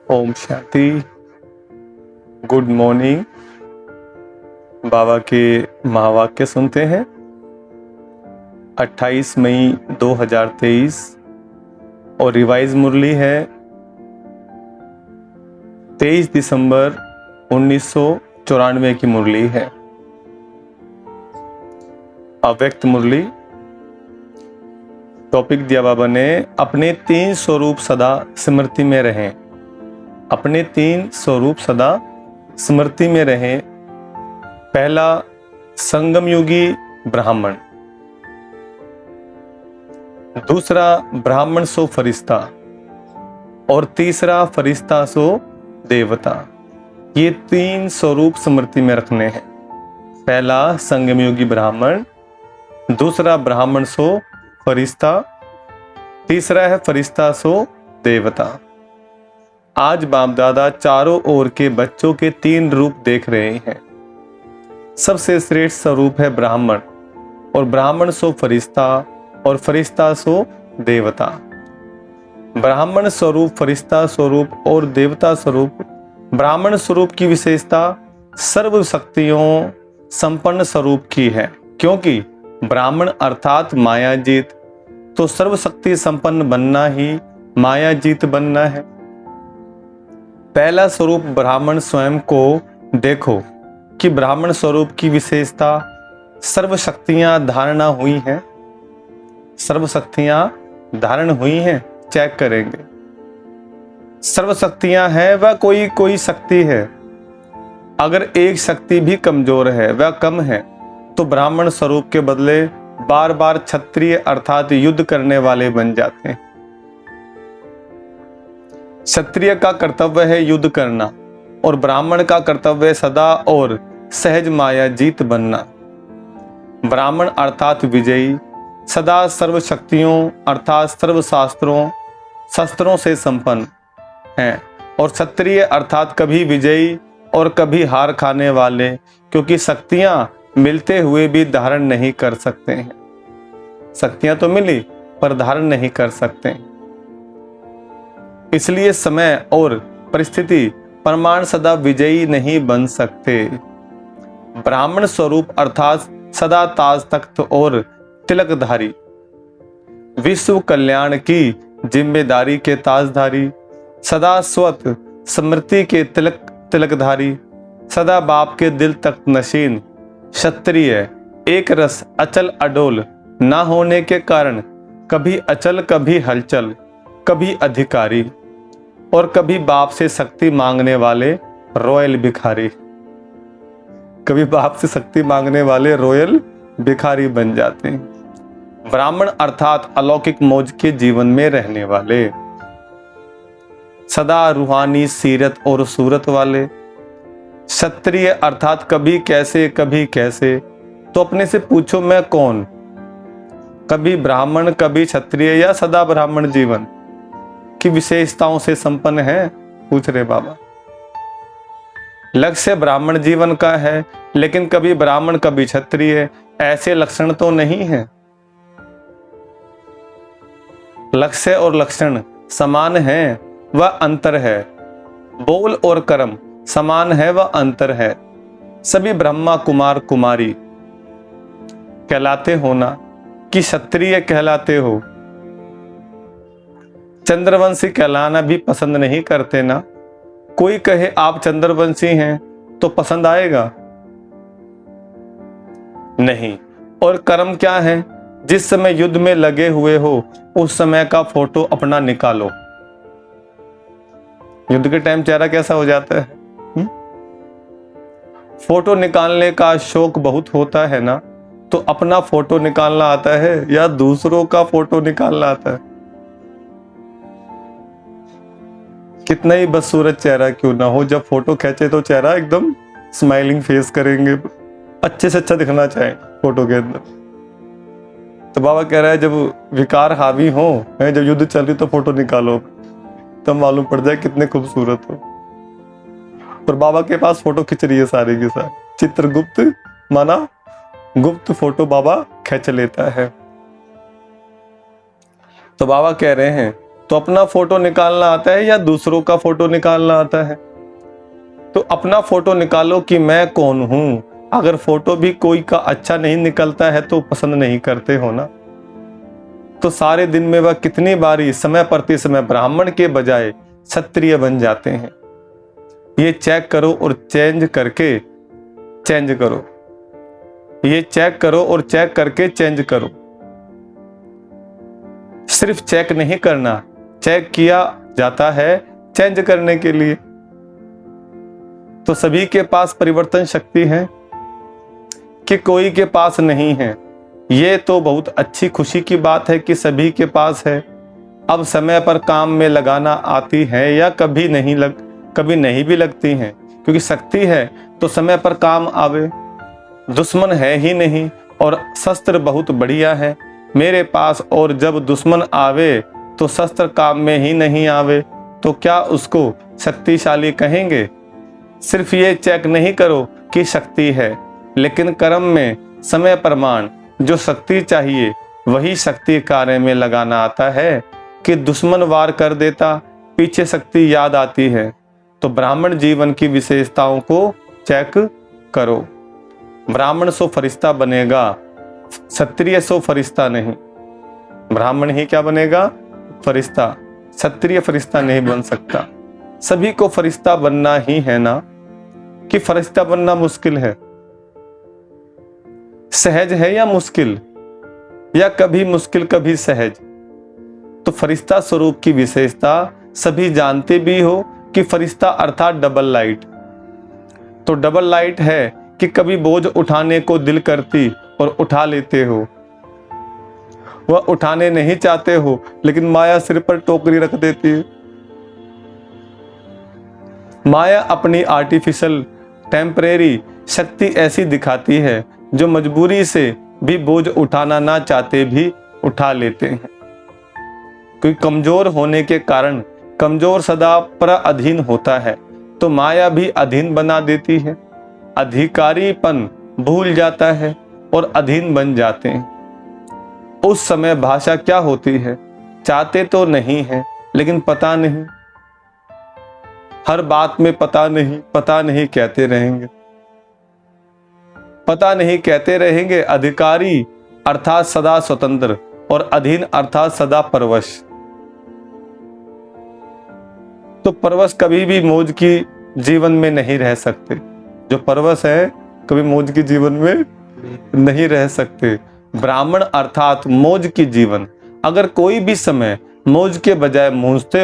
Om Shanti. Good morning. बाबा के महावाक्य सुनते हैं। 28 मई 2023 और रिवाइज मुरली है 23 दिसंबर 1994 की मुरली है। अव्यक्त मुरली। टॉपिक दिया बाबा ने, अपने 3 स्वरूप सदा स्मृति में रहें। अपने 3 स्वरूप सदा स्मृति में रहें। पहला, संगम युगी ब्राह्मण। दूसरा, ब्राह्मण सो फरिश्ता। और तीसरा, फरिश्ता सो देवता। ये 3 स्वरूप स्मृति में रखने हैं। पहला, संगम युगी ब्राह्मण। दूसरा, ब्राह्मण सो फरिश्ता। तीसरा है फरिश्ता सो देवता। आज बाप दादा चारों ओर के बच्चों के 3 रूप देख रहे हैं। सबसे श्रेष्ठ स्वरूप है ब्राह्मण, और ब्राह्मण सो फरिश्ता, और फरिश्ता सो देवता। ब्राह्मण स्वरूप, फरिश्ता स्वरूप और देवता स्वरूप। ब्राह्मण स्वरूप की विशेषता सर्व शक्तियों संपन्न स्वरूप की है, क्योंकि ब्राह्मण अर्थात मायाजीत, तो सर्व शक्ति संपन्न बनना ही मायाजीत बनना है। पहला स्वरूप ब्राह्मण स्वयं को देखो कि ब्राह्मण स्वरूप की विशेषता सर्व शक्तियां धारणा हुई हैं। सर्व शक्तियां धारण हुई हैं, चेक करेंगे। सर्व शक्तियां हैं, वह कोई शक्ति है। अगर एक शक्ति भी कमजोर है, वह कम है, तो ब्राह्मण स्वरूप के बदले बार बार क्षत्रिय अर्थात युद्ध करने वाले बन जाते हैं। क्षत्रिय का कर्तव्य है युद्ध करना, और ब्राह्मण का कर्तव्य सदा और सहज माया जीत बनना। ब्राह्मण अर्थात विजयी, सदा सर्व शक्तियों अर्थात सर्व शस्त्रों से संपन्न हैं, और क्षत्रिय अर्थात कभी विजयी और कभी हार खाने वाले, क्योंकि शक्तियां मिलते हुए भी धारण नहीं कर सकते हैं। शक्तियां तो मिली पर धारण नहीं कर सकते हैं। इसलिए समय और परिस्थिति प्रमाण सदा विजयी नहीं बन सकते। ब्राह्मण स्वरूप अर्थात सदा ताज तख्त और तिलकधारी, विश्व कल्याण की जिम्मेदारी के ताजधारी, सदा स्वत स्मृति के तिलकधारी, सदा बाप के दिल तक नशीन क्षत्रिय, एक रस अचल अडोल ना होने के कारण कभी अचल कभी हलचल, कभी अधिकारी और कभी बाप से शक्ति मांगने वाले रॉयल भिखारी। कभी बाप से शक्ति मांगने वाले रॉयल भिखारी बन जाते हैं। ब्राह्मण अर्थात अलौकिक मौज के जीवन में रहने वाले, सदा रूहानी सीरत और सूरत वाले। क्षत्रिय अर्थात कभी कैसे कभी कैसे, तो अपने से पूछो मैं कौन, कभी ब्राह्मण कभी क्षत्रिय या सदा ब्राह्मण जीवन की विशेषताओं से संपन्न है, पूछ रहे बाबा। लक्ष्य ब्राह्मण जीवन का है, लेकिन कभी ब्राह्मण कभी क्षत्रिय, ऐसे लक्षण तो नहीं है। लक्ष्य और लक्षण समान है, वह अंतर है। बोल और कर्म समान है, वह अंतर है। सभी ब्रह्मा कुमार कुमारी कहलाते हो ना, कि क्षत्रिय कहलाते हो। चंद्रवंशी कहलाना भी पसंद नहीं करते ना। कोई कहे आप चंद्रवंशी हैं तो पसंद आएगा? नहीं। और कर्म क्या है? जिस समय युद्ध में लगे हुए हो उस समय का फोटो अपना निकालो। युद्ध के टाइम चेहरा कैसा हो जाता है? फोटो निकालने का शौक बहुत होता है ना, तो अपना फोटो निकालना आता है या दूसरों का फोटो निकालना आता है? कितना ही बदसूरत चेहरा क्यों ना हो, जब फोटो खींचे तो चेहरा एकदम स्माइलिंग फेस करेंगे, अच्छे से अच्छा दिखना चाहे फोटो के अंदर। तो बाबा कह रहा है जब विकार हावी हो, जब युद्ध चल रही तो फोटो निकालो, तब मालूम पड़ जाए कितने खूबसूरत हो। और बाबा के पास फोटो खींच रही है सारे के सारे। चित्रगुप्त माना गुप्त फोटो बाबा खींच लेता है। तो बाबा कह रहे हैं तो अपना फोटो निकालना आता है या दूसरों का फोटो निकालना आता है? तो अपना फोटो निकालो कि मैं कौन हूं। अगर फोटो भी कोई का अच्छा नहीं निकलता है तो पसंद नहीं करते हो ना। तो सारे दिन में वह कितनी बारी समय प्रति समय ब्राह्मण के बजाय क्षत्रिय बन जाते हैं। ये चेक करो और चेंज करो। ये चेक करो और चेक करके चेंज करो। सिर्फ चेक नहीं करना, चेक किया जाता है चेंज करने के लिए। तो सभी के पास परिवर्तन शक्ति है कि कोई के पास नहीं है? ये तो बहुत अच्छी खुशी की बात है कि सभी के पास है। अब समय पर काम में लगाना आती है या कभी नहीं भी लगती हैं, क्योंकि शक्ति है तो समय पर काम आवे। दुश्मन है ही नहीं और शस्त्र बहुत बढ़िया है मेरे पास, और जब दुश्मन आवे तो शस्त्र काम में ही नहीं आवे तो क्या उसको शक्तिशाली कहेंगे? सिर्फ ये चेक नहीं करो कि शक्ति है, लेकिन कर्म में समय प्रमाण जो शक्ति चाहिए वही शक्ति कार्य में लगाना आता है कि दुश्मन वार कर देता, पीछे शक्ति याद आती है। तो ब्राह्मण जीवन की विशेषताओं को चेक करो। ब्राह्मण सो फरिश्ता बनेगा, क्षत्रिय सो फरिश्ता नहीं। ब्राह्मण ही क्या बनेगा? फरिश्ता। क्षत्रिय फरिश्ता नहीं बन सकता। सभी को फरिश्ता बनना ही है ना, कि फरिश्ता बनना मुश्किल है? सहज है या मुश्किल, या कभी मुश्किल कभी सहज? तो फरिश्ता स्वरूप की विशेषता सभी जानते भी हो कि फरिश्ता अर्थात डबल लाइट। तो डबल लाइट है कि कभी बोझ उठाने को दिल करती और उठा लेते हो, वह उठाने नहीं चाहते हो लेकिन माया सिर पर टोकरी रख देती है। माया अपनी आर्टिफिशियल टेम्परेरी शक्ति ऐसी दिखाती है जो मजबूरी से भी बोझ उठाना ना चाहते भी उठा लेते हैं। कोई कमजोर होने के कारण कमजोर सदा पर अधीन होता है, तो माया भी अधीन बना देती है। अधिकारीपन भूल जाता है और अधीन बन जाते हैं। उस समय भाषा क्या होती है? चाहते तो नहीं है लेकिन पता नहीं, हर बात में पता नहीं कहते रहेंगे, पता नहीं कहते रहेंगे। अधिकारी अर्थात सदा स्वतंत्र और अधीन अर्थात सदा परवश। तो परवश कभी भी मौज की जीवन में नहीं रह सकते। जो परवश है कभी मौज की जीवन में नहीं रह सकते। ब्राह्मण अर्थात मौज की जीवन। अगर कोई भी समय मौज के बजाय मूझते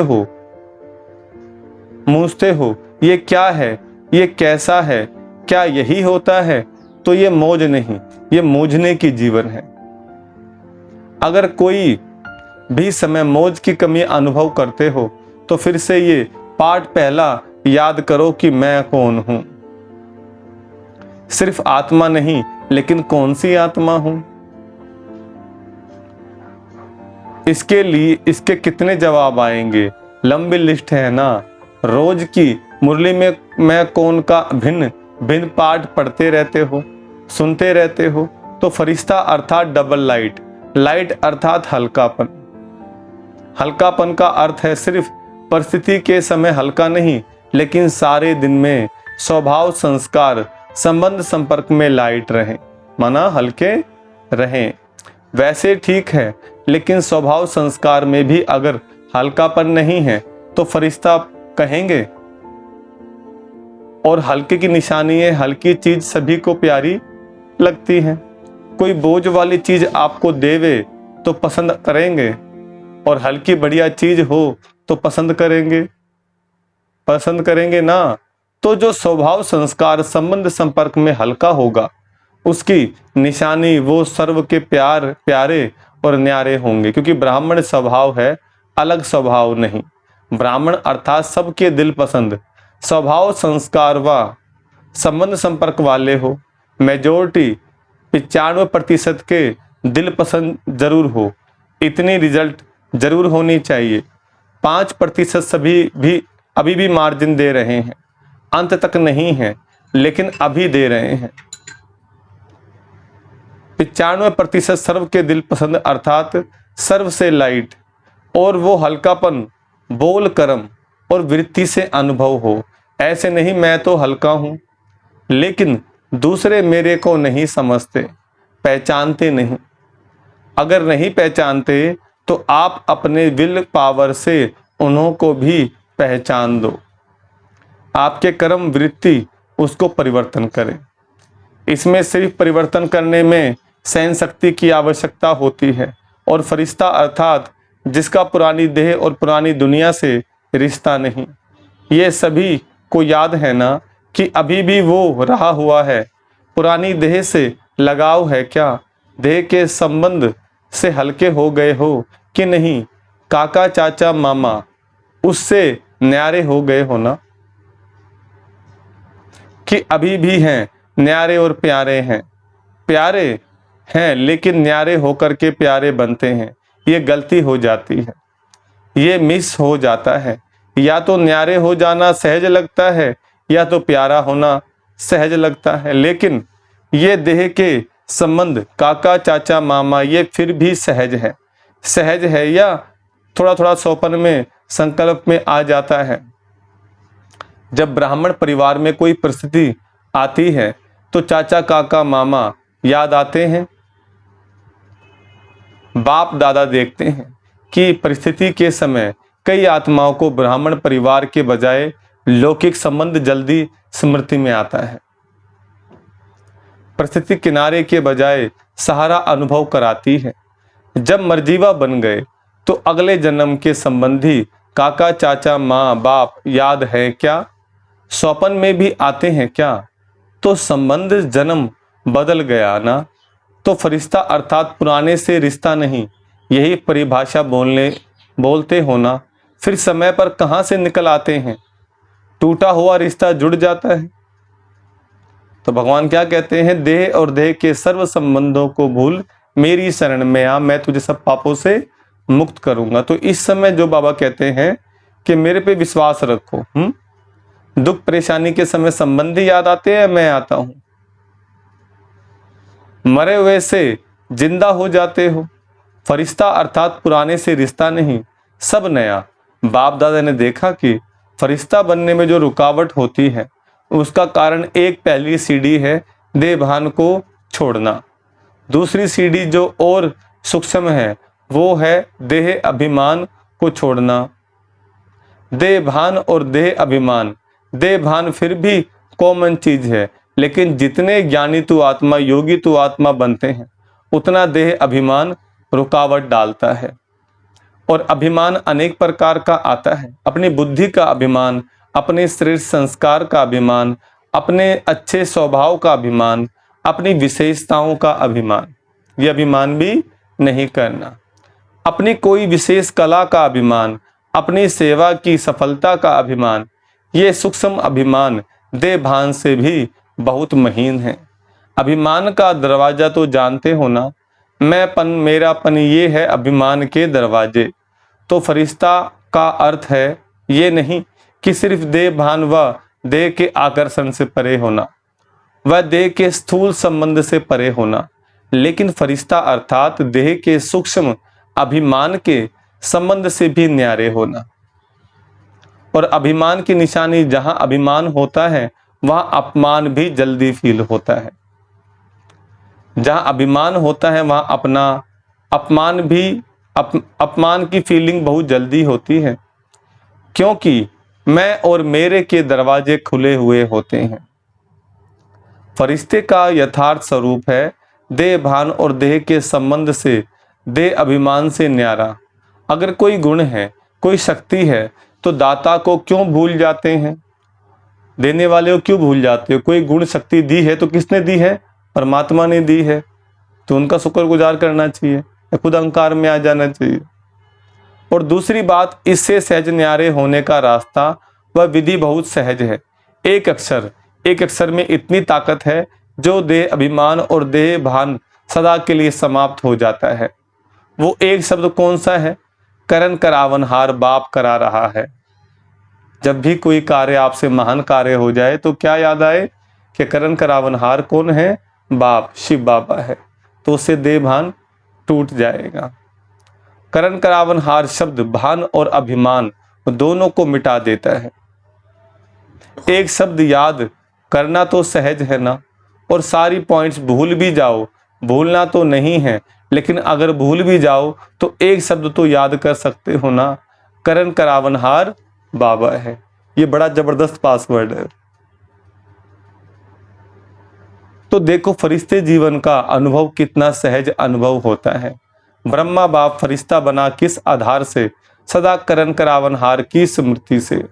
हो ये क्या है, ये कैसा है, क्या यही होता है, तो ये मौज नहीं, ये मूझने की जीवन है। अगर कोई भी समय मौज की कमी अनुभव करते हो तो फिर से ये पाठ पहला याद करो कि मैं कौन हूं। सिर्फ आत्मा नहीं, लेकिन कौन सी आत्मा हूं? इसके कितने जवाब आएंगे? लंबी लिस्ट है ना। रोज की मुरली में मैं कौन का भिन्न पाठ पढ़ते रहते हो, सुनते रहते हो। तो फरिश्ता अर्थात डबल लाइट, लाइट अर्थात हल्कापन। हल्कापन का अर्थ है सिर्फ परिस्थिति के समय हल्का नहीं, लेकिन सारे दिन में स्वभाव संस्कार संबंध संपर्क में लाइट रहें, माना हल्के रहें। वैसे ठीक है, लेकिन स्वभाव संस्कार में भी अगर हल्कापन नहीं है तो फरिश्ता कहेंगे। और हल्के की निशानी है, हल्की चीज सभी को प्यारी लगती है। कोई बोझ वाली चीज आपको देवे तो पसंद करेंगे, और हल्की बढ़िया चीज हो तो पसंद करेंगे ना। तो जो स्वभाव संस्कार संबंध संपर्क में हल्का होगा उसकी निशानी वो सर्व के प्यारे और न्यारे होंगे, क्योंकि ब्राह्मण स्वभाव है, अलग स्वभाव नहीं। ब्राह्मण अर्थात सबके दिल पसंद स्वभाव संस्कार व संबंध संपर्क वाले हो। मेजोरिटी 95% के दिल पसंद जरूर हो, इतनी रिजल्ट जरूर होनी चाहिए। 5% अभी भी मार्जिन दे रहे हैं, अंत तक नहीं है लेकिन अभी दे रहे हैं। 95% सर्व के दिल पसंद अर्थात सर्व से लाइट, और वो हल्कापन बोल कर्म और वृत्ति से अनुभव हो। ऐसे नहीं मैं तो हल्का हूँ, लेकिन दूसरे मेरे को नहीं समझते, पहचानते नहीं। अगर नहीं पहचानते तो आप अपने विल पावर से उन्हों को भी पहचान दो। आपके कर्म वृत्ति उसको परिवर्तन करें। इसमें सिर्फ परिवर्तन करने में सहन शक्ति की आवश्यकता होती है। और फरिश्ता अर्थात जिसका पुरानी देह और पुरानी दुनिया से रिश्ता नहीं, ये सभी को याद है ना कि अभी भी वो रहा हुआ है। पुरानी देह से लगाव है क्या? देह के संबंध से हल्के हो गए हो कि नहीं? काका चाचा मामा उससे न्यारे हो गए हो ना? कि अभी भी हैं न्यारे और प्यारे हैं? प्यारे हैं लेकिन न्यारे होकर के प्यारे बनते हैं, ये गलती हो जाती है, ये मिस हो जाता है। या तो न्यारे हो जाना सहज लगता है या तो प्यारा होना सहज लगता है, लेकिन ये देह के संबंध काका चाचा मामा ये फिर भी सहज है या थोड़ा थोड़ा सौपन में संकल्प में आ जाता है। जब ब्राह्मण परिवार में कोई परिस्थिति आती है तो चाचा काका मामा याद आते हैं, बाप दादा देखते हैं कि परिस्थिति के समय कई आत्माओं को ब्राह्मण परिवार के बजाय लौकिक संबंध जल्दी स्मृति में आता है। परिस्थिति किनारे के बजाय सहारा अनुभव कराती है। जब मर्जीवा बन गए तो अगले जन्म के संबंधी काका चाचा माँ बाप याद है क्या? स्वप्न में भी आते हैं क्या? तो संबंध जन्म बदल गया ना। तो फरिश्ता अर्थात पुराने से रिश्ता नहीं, यही परिभाषा बोलते हो ना। फिर समय पर कहाँ से निकल आते हैं? टूटा हुआ रिश्ता जुड़ जाता है। तो भगवान क्या कहते हैं? देह और देह के सर्व संबंधों को भूल मेरी शरण में आ, मैं तुझे सब पापों से मुक्त करूंगा। तो इस समय जो बाबा कहते हैं कि मेरे पे विश्वास रखो। दुख परेशानी के समय संबंधी याद आते हैं, मैं आता हूं। मरे हुए से जिंदा हो जाते हो। फरिश्ता अर्थात पुराने से रिश्ता नहीं, सब नया। बाप दादा ने देखा कि फरिश्ता बनने में जो रुकावट होती है उसका कारण एक पहली सीढ़ी है देह भान को छोड़ना। दूसरी सीढ़ी जो और सूक्ष्म है वो है देह अभिमान को छोड़ना। देह भान और देह अभिमान, देह भान फिर भी कॉमन चीज है, लेकिन जितने ज्ञानी तू आत्मा योगी तू आत्मा बनते हैं उतना देह अभिमान रुकावट डालता है। और अभिमान अनेक प्रकार का आता है। अपनी बुद्धि का अभिमान, अपने श्रेष्ठ संस्कार का अभिमान, अपने अच्छे स्वभाव का अभिमान, अपनी विशेषताओं का अभिमान, ये अभिमान भी नहीं करना। अपनी कोई विशेष कला का अभिमान, अपनी सेवा की सफलता का अभिमान, ये सूक्ष्म अभिमान देह भान से भी बहुत महीन है। अभिमान का दरवाजा तो जानते हो ना, मैंपन मेरापन, ये है अभिमान के दरवाजे। तो फरिश्ता का अर्थ है ये नहीं कि सिर्फ देह भान व देह के आकर्षण से परे होना, वह देह के स्थूल संबंध से परे होना, लेकिन फरिश्ता अर्थात देह के सूक्ष्म अभिमान के संबंध से भी न्यारे होना। और अभिमान की निशानी, जहां अभिमान होता है वहां अपमान भी जल्दी फील होता है। जहां अभिमान होता है वहां अपना अपमान भी अपमान की फीलिंग बहुत जल्दी होती है, क्योंकि मैं और मेरे के दरवाजे खुले हुए होते हैं। फरिश्ते का यथार्थ स्वरूप है देह भान और देह के संबंध से, देह अभिमान से न्यारा। अगर कोई गुण है, कोई शक्ति है, तो दाता को क्यों भूल जाते हैं? देने वाले को क्यों भूल जाते हो? कोई गुण शक्ति दी है तो किसने दी है? परमात्मा ने दी है, तो उनका शुक्रगुजार करना चाहिए या खुद अहंकार में आ जाना चाहिए। और दूसरी बात, इससे सहज न्यारे होने का रास्ता वह विधि बहुत सहज है। एक अक्षर में इतनी ताकत है जो देह अभिमान और देह भान सदा के लिए समाप्त हो जाता है। वो एक शब्द कौन सा है? करन करावनहार बाप करा रहा है। जब भी कोई कार्य आपसे महान कार्य हो जाए तो क्या याद आए कि करन करावनहार कौन है? बाप, शिव बाबा है। तो उससे देह भान टूट जाएगा। करण करावनहार शब्द भान और अभिमान दोनों को मिटा देता है। एक शब्द याद करना तो सहज है ना, और सारी पॉइंट्स भूल भी जाओ, भूलना तो नहीं है, लेकिन अगर भूल भी जाओ तो एक शब्द तो याद कर सकते हो ना, करण करावनहार बाबा है। ये बड़ा जबरदस्त पासवर्ड है। तो देखो फरिश्ते जीवन का अनुभव कितना सहज अनुभव होता है। ब्रह्मा बाप फरिश्ता बना किस आधार से, सदा करण करावनहार की स्मृति से।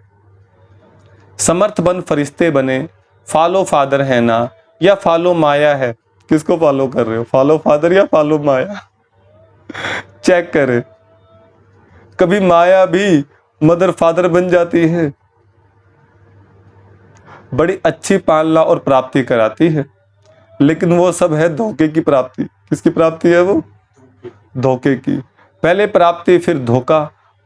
समर्थ बन फरिश्ते बने, फॉलो फादर है ना या फॉलो माया है। किसको फॉलो कर रहे हो, फॉलो फादर या फॉलो माया? चेक करें, कभी माया भी मदर फादर बन जाती है, बड़ी अच्छी पालना और प्राप्ति कराती है, लेकिन वो सब है धोखे की प्राप्ति। किसकी प्राप्ति है वो? धोखे की। पहले प्राप्ति फिर धोखा,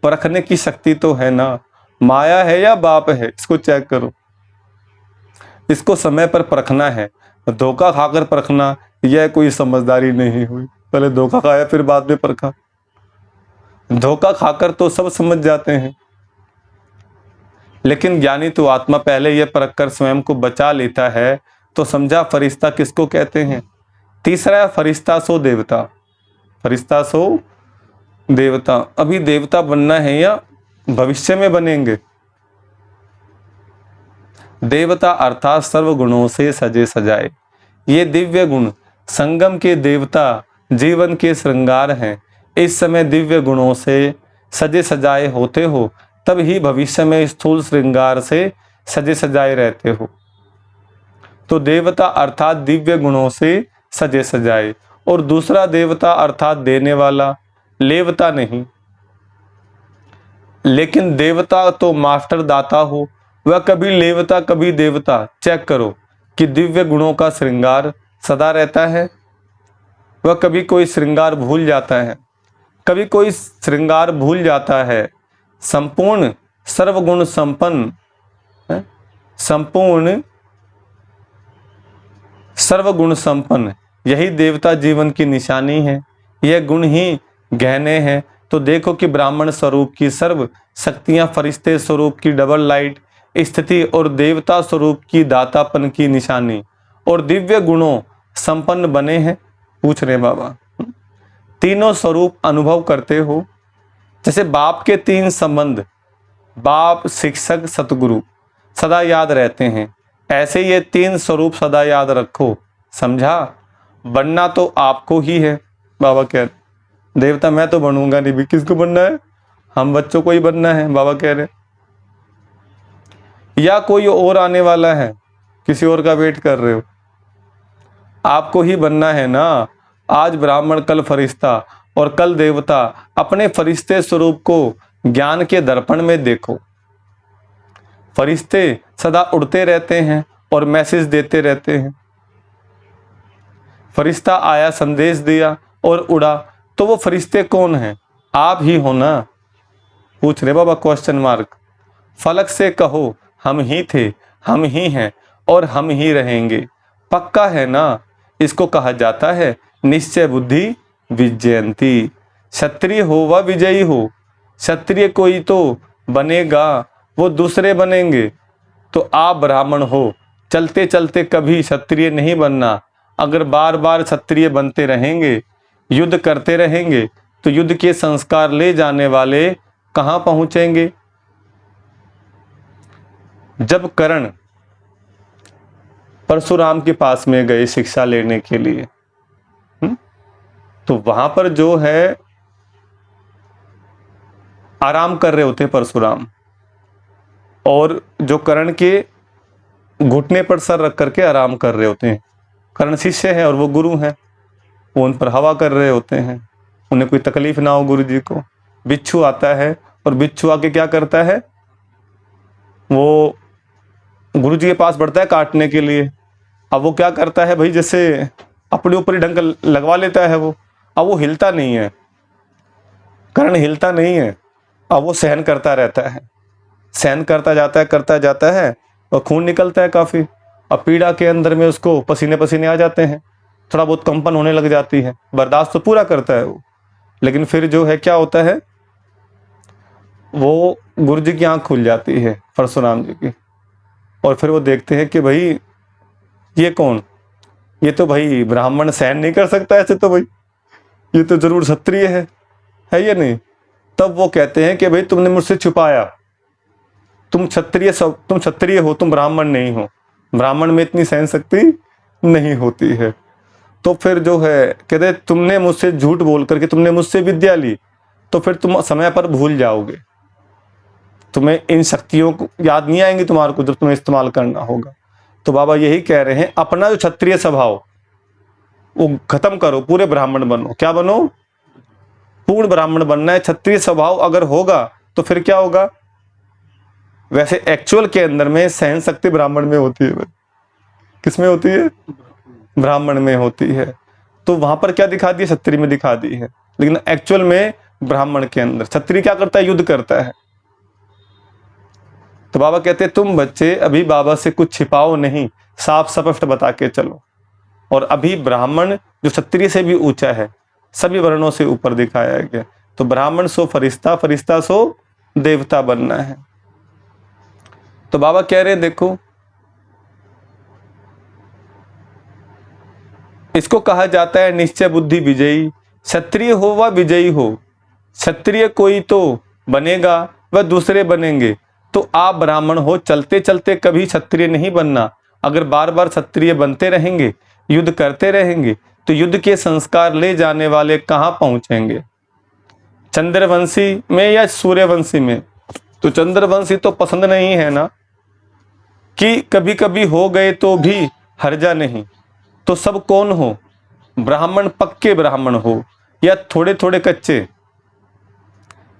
परखने की शक्ति तो है ना, माया है या बाप है, इसको चेक करो। इसको समय पर परखना है। धोखा खाकर परखना यह कोई समझदारी नहीं हुई। पहले धोखा खाया फिर बाद में परखा। धोखा खाकर तो सब समझ जाते हैं, लेकिन ज्ञानी तो आत्मा पहले यह परख कर स्वयं को बचा लेता है। तो समझा फरिश्ता किसको कहते हैं? तीसरा, फरिश्ता सो देवता। फरिश्ता सो देवता। अभी देवता बनना है या भविष्य में बनेंगे? देवता अर्थात सर्व गुणों से सजे सजाए। ये दिव्य गुण संगम के देवता जीवन के श्रृंगार हैं। इस समय दिव्य गुणों से सजे सजाए होते हो, तब ही भविष्य में स्थूल श्रृंगार से सजे सजाए रहते हो। तो देवता अर्थात दिव्य गुणों से सजे सजाए, और दूसरा देवता अर्थात देने वाला, लेवता नहीं। लेकिन देवता तो मास्टर दाता हो, वह कभी लेवता कभी देवता। चेक करो कि दिव्य गुणों का श्रृंगार सदा रहता है, वह कभी कोई श्रृंगार भूल जाता है, कभी कोई श्रृंगार भूल जाता है। संपूर्ण सर्वगुण संपन्न, संपूर्ण सर्वगुण संपन्न, यही देवता जीवन की निशानी है। यह गुण ही गहने हैं। तो देखो कि ब्राह्मण स्वरूप की सर्व शक्तियां फरिश्ते स्वरूप की डबल लाइट स्थिति और देवता स्वरूप की दातापन की निशानी और दिव्य गुणों संपन्न बने हैं। पूछ रहे बाबा, तीनों स्वरूप अनुभव करते हो। जैसे बाप के तीन संबंध, बाप शिक्षक सतगुरु, सदा याद रहते हैं, ऐसे ये तीन स्वरूप सदा याद रखो। समझा? बनना तो आपको ही है। बाबा कह रहे देवता मैं तो बनूंगा नहीं भी, किसको बनना है? हम बच्चों को ही बनना है, बाबा कह रहे। या कोई और आने वाला है, किसी और का वेट कर रहे हो? आपको ही बनना है ना। आज ब्राह्मण कल फरिश्ता और कल देवता। अपने फरिश्ते स्वरूप को ज्ञान के दर्पण में देखो। फरिश्ते सदा उड़ते रहते हैं और मैसेज देते रहते हैं। फरिश्ता आया, संदेश दिया और उड़ा, तो वो फरिश्ते कौन हैं? आप ही हो ना। पूछ रहे बाबा क्वेश्चन मार्क। फलक से कहो हम ही थे, हम ही हैं और हम ही रहेंगे। पक्का है ना। इसको कहा जाता है निश्चय बुद्धि विजयंती। क्षत्रिय हो व विजयी हो, क्षत्रिय कोई तो बनेगा, वो दूसरे बनेंगे। तो आप ब्राह्मण हो, चलते चलते कभी क्षत्रिय नहीं बनना। अगर बार बार क्षत्रिय बनते रहेंगे, युद्ध करते रहेंगे, तो युद्ध के संस्कार ले जाने वाले कहां पहुंचेंगे? जब कर्ण परशुराम के पास में गए शिक्षा लेने के लिए, तो वहां पर जो है आराम कर रहे होते परशुराम, और जो कर्ण के घुटने पर सर रख करके आराम कर रहे होते हैं। कर्ण शिष्य है और वो गुरु हैं, वो उन पर हवा कर रहे होते हैं, उन्हें कोई तकलीफ ना हो गुरु जी को। बिच्छू आता है और बिच्छू आके क्या करता है? वो गुरु जी के पास बढ़ता है काटने के लिए। अब वो क्या करता है भाई, जैसे अपने ऊपर ही ढंग लगवा लेता है वो। अब वो हिलता नहीं है, कर्ण हिलता नहीं है। अब वो सहन करता रहता है, सहन करता जाता है और खून निकलता है काफी। अब पीड़ा के अंदर में उसको पसीने पसीने आ जाते हैं, थोड़ा बहुत कंपन होने लग जाती है। बर्दाश्त तो पूरा करता है वो, लेकिन फिर जो है क्या होता है, वो गुरु जी की आंख खुल जाती है, परशुराम जी की, और फिर वो देखते हैं कि भाई ये कौन, ये तो भाई ब्राह्मण सहन नहीं कर सकता ऐसे, तो भाई ये तो जरूर क्षत्रिय है या नहीं। तब वो कहते हैं कि भाई तुमने मुझसे छुपाया, तुम क्षत्रिय हो, तुम ब्राह्मण नहीं हो, ब्राह्मण में इतनी सहन शक्ति नहीं होती है। तो फिर जो है कहते तुमने मुझसे झूठ बोल करके तुमने मुझसे विद्या ली, तो फिर तुम समय पर भूल जाओगे, तुम्हें इन शक्तियों को याद नहीं आएंगी तुम्हारे को जब तुम्हें इस्तेमाल करना होगा। तो बाबा यही कह रहे हैं, अपना जो क्षत्रिय स्वभाव वो खत्म करो, पूरे ब्राह्मण बनो। क्या बनो? पूर्ण ब्राह्मण बनना है। क्षत्रिय स्वभाव अगर होगा तो फिर क्या होगा, वैसे एक्चुअल के अंदर में सहन शक्ति ब्राह्मण में होती है। किसमें होती है? ब्राह्मण में होती है। तो वहां पर क्या दिखा दी? क्षत्रिय में दिखा दी है, लेकिन एक्चुअल में ब्राह्मण के अंदर। क्षत्रिय क्या करता है? युद्ध करता है। तो बाबा कहते हैं तुम बच्चे अभी बाबा से कुछ छिपाओ नहीं, साफ स्पष्ट बता के चलो। और अभी ब्राह्मण जो क्षत्रिय से भी ऊंचा है, सभी वर्णों से ऊपर दिखाया गया। तो ब्राह्मण सो फरिश्ता, फरिश्ता सो देवता बनना है। तो बाबा कह रहे हैं देखो, इसको कहा जाता है निश्चय बुद्धि विजयी। क्षत्रिय हो व विजयी हो, क्षत्रिय कोई तो बनेगा व दूसरे बनेंगे। तो आप ब्राह्मण हो, चलते चलते कभी क्षत्रिय नहीं बनना। अगर बार बार क्षत्रिय बनते रहेंगे, युद्ध करते रहेंगे, तो युद्ध के संस्कार ले जाने वाले कहाँ पहुंचेंगे? चंद्रवंशी में या सूर्यवंशी में? तो चंद्रवंशी तो पसंद नहीं है ना, कि कभी कभी हो गए तो भी हर्जा नहीं। तो सब कौन हो? ब्राह्मण, पक्के ब्राह्मण हो या थोड़े थोड़े कच्चे?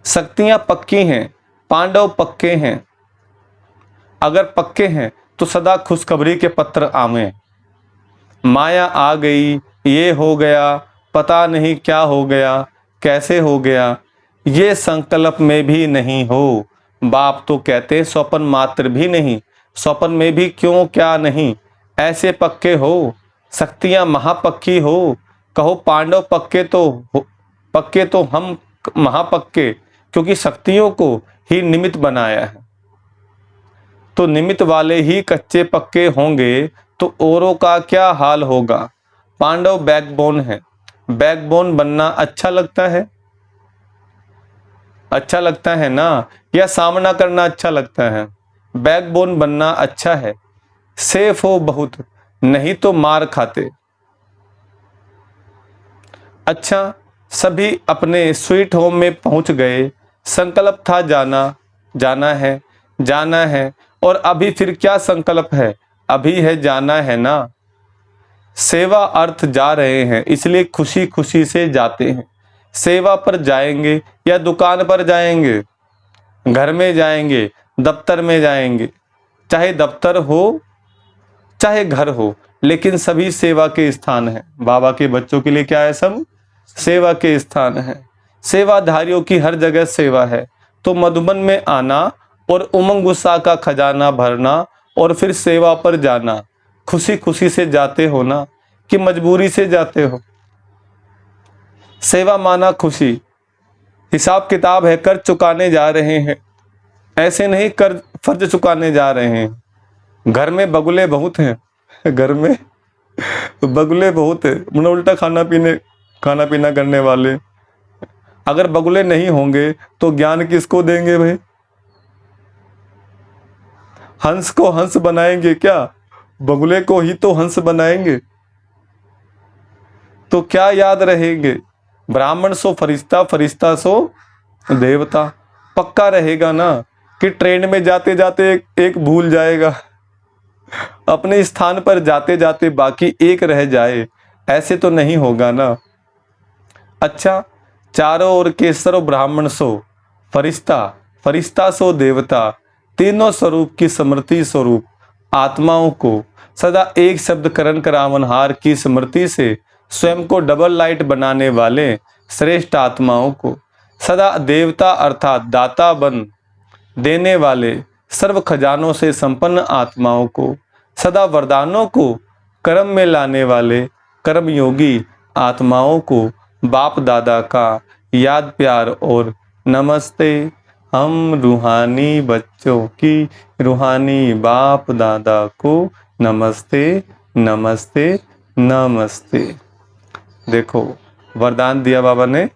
शक्तियां पक्की हैं, पांडव पक्के हैं। अगर पक्के हैं तो सदा खुशखबरी के पत्र आवे। माया आ गई, ये हो गया, पता नहीं क्या हो गया, कैसे हो गया, ये संकल्प में भी नहीं हो। बाप तो कहते स्वप्न मात्र भी नहीं, स्वप्न में भी क्यों क्या नहीं, ऐसे पक्के हो। शक्तियां महापक्की हो, कहो पांडव पक्के तो हम महापक्के, क्योंकि शक्तियों को ही निमित्त बनाया है। तो निमित्त वाले ही कच्चे पक्के होंगे तो औरों का क्या हाल होगा। पांडव बैकबोन है, बैकबोन बनना अच्छा लगता है? अच्छा लगता है ना, या सामना करना अच्छा लगता है? बैकबोन बनना अच्छा है। सेफ हो बहुत, नहीं तो मार खाते। अच्छा, सभी अपने स्वीट होम में पहुंच गए। संकल्प था जाना है। और अभी फिर क्या संकल्प है? अभी है जाना है ना। सेवा अर्थ जा रहे हैं, इसलिए खुशी खुशी से जाते हैं। सेवा पर जाएंगे या दुकान पर जाएंगे, घर में जाएंगे, दफ्तर में जाएंगे, चाहे दफ्तर हो चाहे घर हो, लेकिन सभी सेवा के स्थान है। बाबा के बच्चों के लिए क्या है? सब सेवा के स्थान है। सेवाधारियों की हर जगह सेवा है। तो मधुबन में आना और उमंग उत्साह का खजाना भरना और फिर सेवा पर जाना, खुशी खुशी से जाते हो ना, कि मजबूरी से जाते हो? सेवा माना खुशी। हिसाब किताब है, कर चुकाने जा रहे हैं, ऐसे नहीं कर फर्ज चुकाने जा रहे हैं। घर में बगुले बहुत हैं, घर में बगुले बहुत है, मतलब उल्टा खाना पीना करने वाले। अगर बगुले नहीं होंगे तो ज्ञान किसको देंगे भाई? हंस को हंस बनाएंगे क्या? बगुले को ही तो हंस बनाएंगे। तो क्या याद रहेंगे? ब्राह्मण सो फरिश्ता, फरिश्ता सो देवता। पक्का रहेगा ना, कि ट्रेन में जाते जाते एक भूल जाएगा, अपने स्थान पर जाते जाते बाकी एक रह जाए, ऐसे तो नहीं होगा ना। अच्छा, चारों ओर के सर्व ब्राह्मण सो फरिश्ता, फरिश्ता सो देवता, तीनों स्वरूप की स्मृति स्वरूप आत्माओं को सदा एक शब्द करण करावनहार की स्मृति से स्वयं को डबल लाइट बनाने वाले श्रेष्ठ आत्माओं को सदा देवता अर्थात दाता बन देने वाले सर्व खजानों से संपन्न आत्माओं को सदा वरदानों को कर्म में लाने वाले कर्मयोगी आत्माओं को बाप दादा का याद प्यार और नमस्ते हम रूहानी बच्चों की, रूहानी बाप दादा को नमस्ते नमस्ते नमस्ते। देखो वरदान दिया बाबा ने,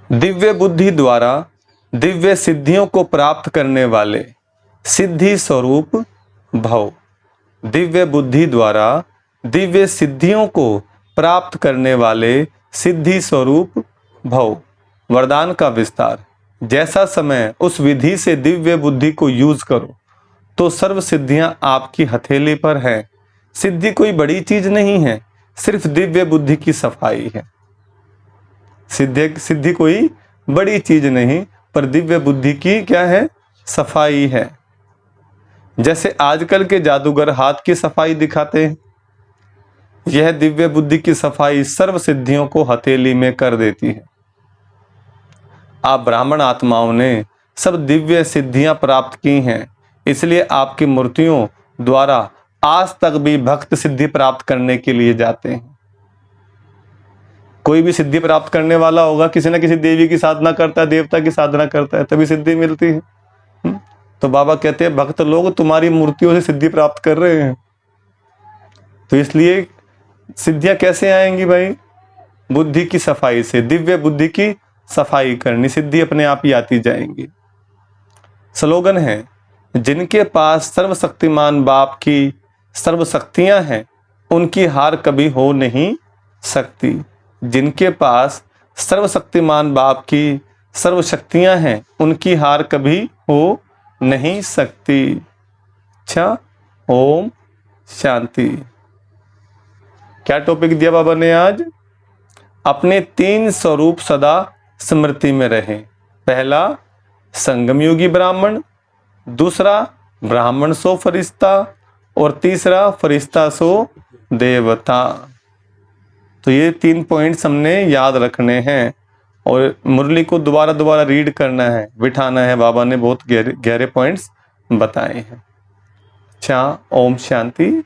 दिव्य बुद्धि द्वारा दिव्य सिद्धियों को प्राप्त करने वाले सिद्धि स्वरूप भव। दिव्य बुद्धि द्वारा दिव्य सिद्धियों को प्राप्त करने वाले सिद्धि स्वरूप भव। वरदान का विस्तार, जैसा समय उस विधि से दिव्य बुद्धि को यूज करो तो सर्व सिद्धियां आपकी हथेली पर हैं। सिद्धि कोई बड़ी चीज नहीं है, सिर्फ दिव्य बुद्धि की सफाई है। सिद्धि कोई बड़ी चीज नहीं, पर दिव्य बुद्धि की क्या है? सफाई है। जैसे आजकल के जादूगर हाथ की सफाई दिखाते हैं, यह दिव्य बुद्धि की सफाई सर्व सिद्धियों को हथेली में कर देती है। आप ब्राह्मण आत्माओं ने सब दिव्य सिद्धियां प्राप्त की हैं, इसलिए आपकी मूर्तियों द्वारा आज तक भी भक्त सिद्धि प्राप्त करने के लिए जाते हैं। कोई भी सिद्धि प्राप्त करने वाला होगा, किसी न किसी देवी की साधना करता है, देवता की साधना करता है, तभी सिद्धि मिलती है। तो बाबा कहते हैं भक्त लोग तुम्हारी मूर्तियों से सिद्धि प्राप्त कर रहे हैं। तो इसलिए सिद्धियां कैसे आएंगी भाई? बुद्धि की सफाई से, दिव्य बुद्धि की सफाई करनी, सिद्धि अपने आप ही आती जाएंगी। स्लोगन है, जिनके पास सर्वशक्तिमान बाप की सर्व शक्तियां हैं उनकी हार कभी हो नहीं सकती। जिनके पास सर्वशक्तिमान बाप की सर्व शक्तियां हैं उनकी हार कभी हो नहीं सकती। अच्छा, ओम शांति। क्या टॉपिक दिया बाबा ने आज? अपने 3 स्वरूप सदा स्मृति में रहें। पहला संगमयुगी ब्राह्मण, दूसरा ब्राह्मण सो फरिश्ता और तीसरा फरिश्ता सो देवता। तो ये 3 पॉइंट्स हमने याद रखने हैं और मुरली को दोबारा दोबारा रीड करना है, बिठाना है। बाबा ने बहुत गहरे पॉइंट्स बताए हैं। अच्छा, ओम शांति।